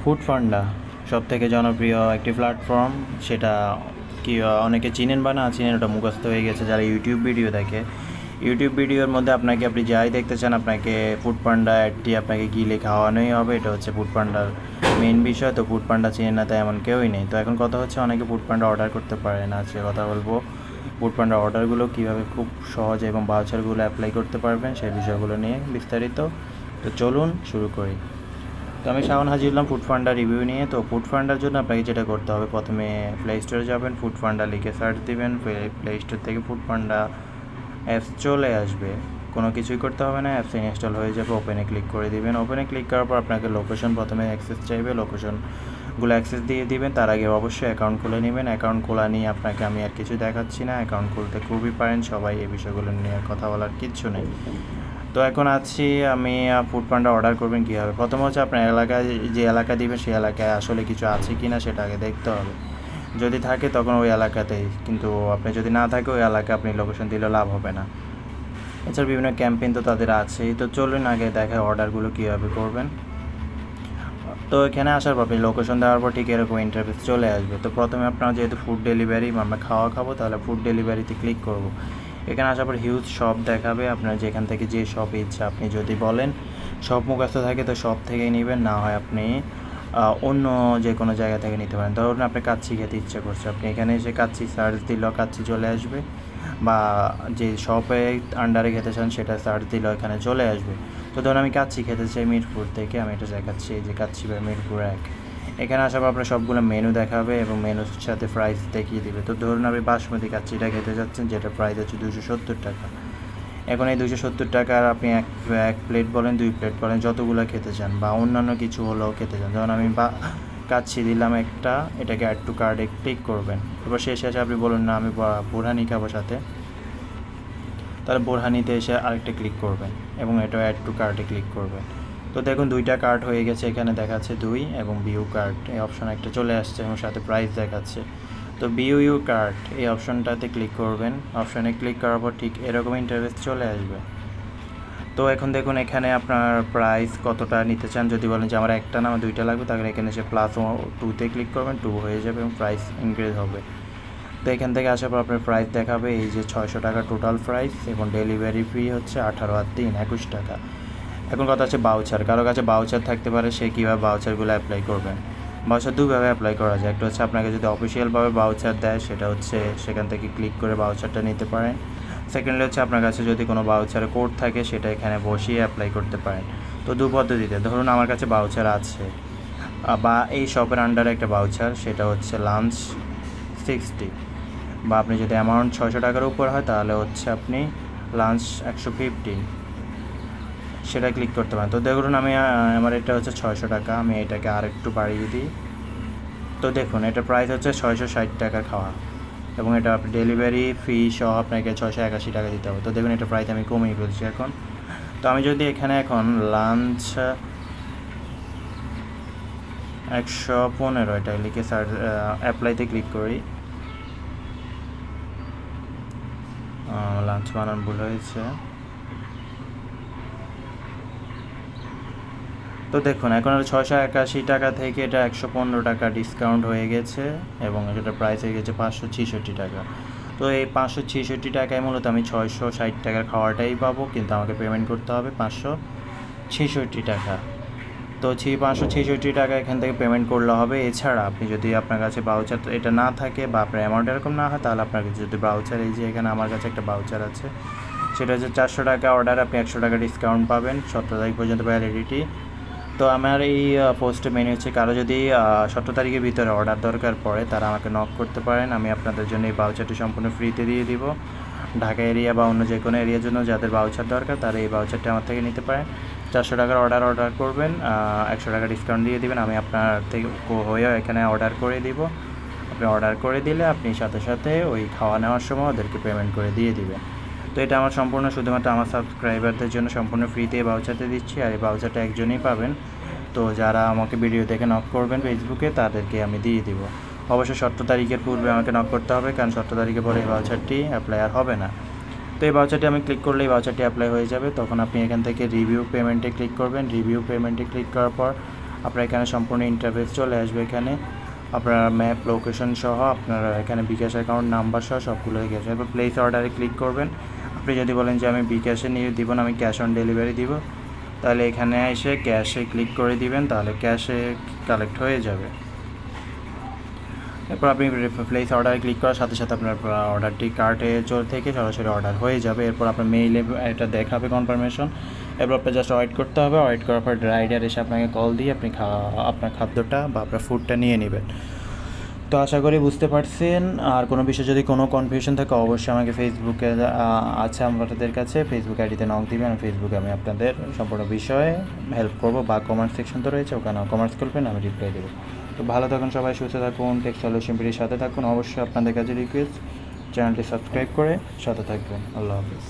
Foodpanda সবথেকে জনপ্রিয় একটি প্ল্যাটফর্ম। সেটা কি অনেকে চিনেন বা না চিনেন, ওটা মুখস্থ হয়ে গেছে যারা ইউটিউব ভিডিও দেখে। ইউটিউব ভিডিওর মধ্যে আপনি যাই দেখতে চান, আপনাকে ফুডপান্ডা অ্যাডটি আপনাকে গিলে খাওয়ানোই হবে। এটা হচ্ছে ফুডপান্ডার মেন বিষয়। তো ফুডপান্ডা চিনেন না তাই এমন কেউই নেই। তো এখন কথা হচ্ছে অনেকে ফুডপান্ডা অর্ডার করতে পারে না। আজকে কথা বলবো ফুডপান্ডা অর্ডারগুলো কীভাবে খুব সহজে এবং ভাউচারগুলো অ্যাপ্লাই করতে পারবেন সেই বিষয়গুলো নিয়ে বিস্তারিত। তো চলুন শুরু করি। তো আমি শাওন হাজির হলাম ফুডপান্ডা রিভিউ নিয়ে। তো ফুডপান্ডার জন্য আপনাকে যেটা করতে হবে, প্রথমে প্লে স্টোরে যাবেন, ফুডপান্ডা লিখে সার্চ দিবেন, প্লে স্টোর থেকে ফুডপান্ডা অ্যাপস চলে আসবে। কোনো কিছুই করতে হবে না, অ্যাপস ইনস্টল হয়ে যাবে। ওপেনে ক্লিক করে দিবেন। ওপেনে ক্লিক করার পর আপনাকে লোকেশন প্রথমে অ্যাক্সেস চাইবে, লোকেশনগুলো অ্যাক্সেস দিয়ে দিবেন। তার আগে অবশ্যই অ্যাকাউন্ট খুলে নেবেন। অ্যাকাউন্ট খোলা নিয়ে আপনাকে আমি আর কিছু দেখাচ্ছি না, অ্যাকাউন্ট খুলতে খুবই পারেন সবাই, এই বিষয়গুলো নিয়ে কথা বলার কিচ্ছু নেই। তো এখন আছি আমি ফুডপান্ডা অর্ডার করবেন কীভাবে। প্রথম হচ্ছে আপনার এলাকায় যে এলাকা দিবেন সেই এলাকায় আসলে কিছু আছে কি না সেটা আগে দেখতে হবে। যদি থাকে তখন ওই এলাকাতেই, কিন্তু আপনি যদি না থাকে ওই এলাকায় আপনি লোকেশন দিলে লাভ হবে না। এছাড়া বিভিন্ন ক্যাম্পেইন তো তাদের আছেই। তো চলুন আগে দেখায় অর্ডারগুলো কীভাবে করবেন। তো এখানে আসার পর আপনি লোকেশন দেওয়ার পর ঠিক এরকম ইন্টারফেস চলে আসবে। তো প্রথমে আপনার যেহেতু ফুড ডেলিভারি আমরা খাওয়া খাবো, তাহলে ফুড ডেলিভারিতে ক্লিক করব। এখানে আসার পর হিউজ শপ দেখাবে, আপনার যেখান থেকে যে শপে ইচ্ছা আপনি যদি বলেন শপ মুখস্থ থাকে তো শপ থেকেই নেবেন, না হয় আপনি অন্য যে কোনো জায়গা থেকে নিতে পারেন। ধরুন আপনি কাচ্চি খেতে ইচ্ছে করছে, আপনি এখানে এসে কাচ্চি সার্চ দিলেও কাচ্চি চলে আসবে, বা যে শপে আন্ডারে খেতে চান সেটা সার্চ দিলেও এখানে চলে আসবে। তো ধরুন আমি কাচ্চি খেতে চাই মিরপুর থেকে, আমি এটা দেখাচ্ছি এই যে কাচ্চি বা মিরপুর 1। এখানে আসার পর আপনার সবগুলো মেনু দেখাবে এবং মেনুর সাথে প্রাইস দেখিয়ে দিবে। তো ধরুন আপনি বাসমতি কাচ্চিটা খেতে যাচ্ছেন, যেটা প্রাইস হচ্ছে 270 টাকা। এখন এই 270 টাকার আপনি এক প্লেট বলেন, 2 প্লেট বলেন, যতগুলো খেতে চান বা অন্যান্য কিছু হলেও খেতে চান। যেমন আমি কাচ্চি দিলাম একটা, এটাকে অ্যাড টু কার্টে ক্লিক করবেন। এবার শেষে এসে আপনি বলুন না আমি বোরহানি খাবো সাথে, তাহলে বোরহানিতে এসে আরেকটা ক্লিক করবেন এবং এটা অ্যাড টু কার্টে ক্লিক করবেন। তো দেখুন 2টা কার্ট হয়ে গেছে, এখানে দেখাচ্ছে 2 এবং ভিউ কার্ট এই অপশন একটা চলে আসছে এবং সাথে প্রাইস দেখাচ্ছে। তো ভিউ কার্ট এই অপশনটাতে ক্লিক করবেন। অপশানে ক্লিক করার পর ঠিক এরকম ইন্টারফেস চলে আসবে। তো এখন দেখুন এখানে আপনার প্রাইস কতটা নিতে চান। যদি বলেন যে আমার একটা না আমার 2টা লাগবে, তাহলে এখানে এসে +2তে ক্লিক করবেন, 2 হয়ে যাবে এবং প্রাইস ইনক্রিজ হবে। তো এখান থেকে আসার পর আপনার প্রাইস দেখাবে এই যে 600 টাকা টোটাল প্রাইস এবং ডেলিভারি ফি হচ্ছে 18 আর 3 21 টাকা। এখন কথা হচ্ছে বাউচার, কারো কাছে বাউচার থাকতে পারে, সে কীভাবে বাউচারগুলো অ্যাপ্লাই করবেন। বাউচার দুভাবে অ্যাপ্লাই করা যায়। একটা হচ্ছে আপনাকে যদি অফিসিয়ালভাবে বাউচার দেয়, সেটা হচ্ছে সেখান থেকে ক্লিক করে বাউচারটা নিতে পারেন। সেকেন্ডলি হচ্ছে আপনার কাছে যদি কোনো বাউচারের কোড থাকে সেটা এখানে বসিয়ে অ্যাপ্লাই করতে পারেন। তো দু পদ্ধতিতে, ধরুন আমার কাছে বাউচার আছে বা এই শপের আন্ডারে একটা বাউচার, সেটা হচ্ছে লাঞ্চ 60, বা আপনি যদি অ্যামাউন্ট 600 টাকার উপর হয় তাহলে হচ্ছে আপনি লাঞ্চ 115, সেটা ক্লিক করতে পারেন। তো দেখুন আমার এটা হচ্ছে 600 টাকা, আমি এটাকে আর একটু বাড়িয়ে দিই। তো দেখুন এটা প্রাইস হচ্ছে 660 টাকার খাওয়া এবং এটা আপনি ডেলিভারি ফি সহ আপনাকে 681 টাকা দিতে হবে। তো দেখুন এটা প্রাইস আমি কমিয়ে ফেলছি এখন। তো আমি যদি এখানে এখন লাঞ্চ 115 এটা লিখে অ্যাপ্লাইতে ক্লিক করি। লাঞ্চ বানান ভুল হয়েছে। তো দেখুন এখন 681 টাকা থেকে এটা 115 টাকা ডিসকাউন্ট হয়ে গেছে এবং এটা প্রাইস হয়ে গেছে 566 টাকা। তো এই 566 টাকায় মূলত আমি 660 টাকার খাওয়াটাই পাবো, কিন্তু আমাকে পেমেন্ট করতে হবে 566 টাকা। তো 566 টাকা এখান থেকে পেমেন্ট করলে হবে। এছাড়া আপনি যদি আপনার কাছে বাউচার এটা না থাকে বা আপনার অ্যামাউন্ট এরকম না হয়, তাহলে আপনার কাছে যদি বাউচার, এই যে এখানে আমার কাছে একটা বাউচার আছে, সেটা হচ্ছে 400 টাকা অর্ডার আপনি 100 টাকা ডিসকাউন্ট পাবেন, 17 তারিখ পর্যন্ত ভ্যালিডিটি। তো আমার এই পোস্টে মেনু হচ্ছে, কারো যদি 17 তারিখের ভিতরে অর্ডার দরকার পড়ে তারা আমাকে নক করতে পারেন। আমি আপনাদের জন্য এই বাউচারটি সম্পূর্ণ ফ্রিতে দিয়ে দিব। ঢাকা এরিয়া বা অন্য যে কোনো এরিয়ার জন্য যাদের বাউচার দরকার তারা এই বাউচারটি আমার থেকে নিতে পারেন। 400 টাকার অর্ডার করবেন, 100 টাকা ডিসকাউন্ট দিয়ে দিবেন, আমি আপনার থেকে হয়েও এখানে অর্ডার করে দিব। আপনি অর্ডার করে দিলে আপনি সাথে সাথে ওই খাওয়া নেওয়ার সময় ওদেরকে পেমেন্ট করে দিয়ে দিবেন। তো এটা আমার সম্পূর্ণ শুধুমাত্র আমার সাবস্ক্রাইবারদের জন্য সম্পূর্ণ ফ্রিতে এই বাউচারটা দিচ্ছি, আর এই বাউচারটা একজনই পাবেন। তো যারা আমাকে ভিডিও দেখে নক করবেন ফেসবুকে তাদেরকে আমি দিয়ে দিব। অবশ্যই 17 তারিখের পূর্বে আমাকে নক করতে হবে, কারণ 17 তারিখের পরে এই ভাউচারটি অ্যাপ্লাই আর হবে না। তো এই ভাউচারটি আমি ক্লিক করলে এই ভাউচারটি অ্যাপ্লাই হয়ে যাবে। তখন আপনি এখান থেকে রিভিউ পেমেন্টে ক্লিক করবেন। রিভিউ পেমেন্টে ক্লিক করার পর আপনার এখানে সম্পূর্ণ ইন্টারফেস চলে আসবে। এখানে আপনার ম্যাপ লোকেশন সহ আপনার এখানে বিকাশ অ্যাকাউন্ট নাম্বার সহ সবগুলো হয়ে গেছে। এরপর প্লেস অর্ডারে ক্লিক করবেন। আপনি যদি বলেন যে আমি বিকাশে নিয়ে দিব না, আমি ক্যাশ অন ডেলিভারি দিব, তাহলে এখানে এসে ক্যাশে ক্লিক করে দিবেন, তাহলে ক্যাশে কালেক্ট হয়ে যাবে। এরপর আপনি প্লেস অর্ডারে ক্লিক করার সাথে সাথে আপনার অর্ডারটি কার্টে থেকে সরাসরি অর্ডার হয়ে যাবে। এরপর আপনার মেইলে এটা দেখাবে কনফার্মেশন। এরপর আপনার জাস্ট ওয়েট করতে হবে। ওয়েট করার পর রাইডার এসে আপনাকে কল দিয়ে আপনি আপনার খাদ্যটা বা আপনার ফুডটা নিয়ে নেবেন। তো আশা করি বুঝতে পারছেন। আর কোনো বিষয়ে যদি কোনো কনফিউশন থাকে অবশ্যই আমাকে ফেসবুকে আছে আমাদের কাছে, ফেসবুক আইডিতে নক দিবেন। ফেসবুকে আমি আপনাদের সম্পূর্ণ বিষয়ে হেল্প করবো, বা কমেন্ট সেকশন তো রয়েছে, ওখানে কমেন্টস করবেন, আমি রিপ্লাই দেবো। তো ভালো থাকুন সবাই, সুস্থ থাকুন, টেক সলিউশন ভিডিওর সাথে থাকুন। অবশ্যই আপনাদের কাছে রিকোয়েস্ট, চ্যানেলটি সাবস্ক্রাইব করে সাথে থাকবেন। আল্লাহ হাফিজ।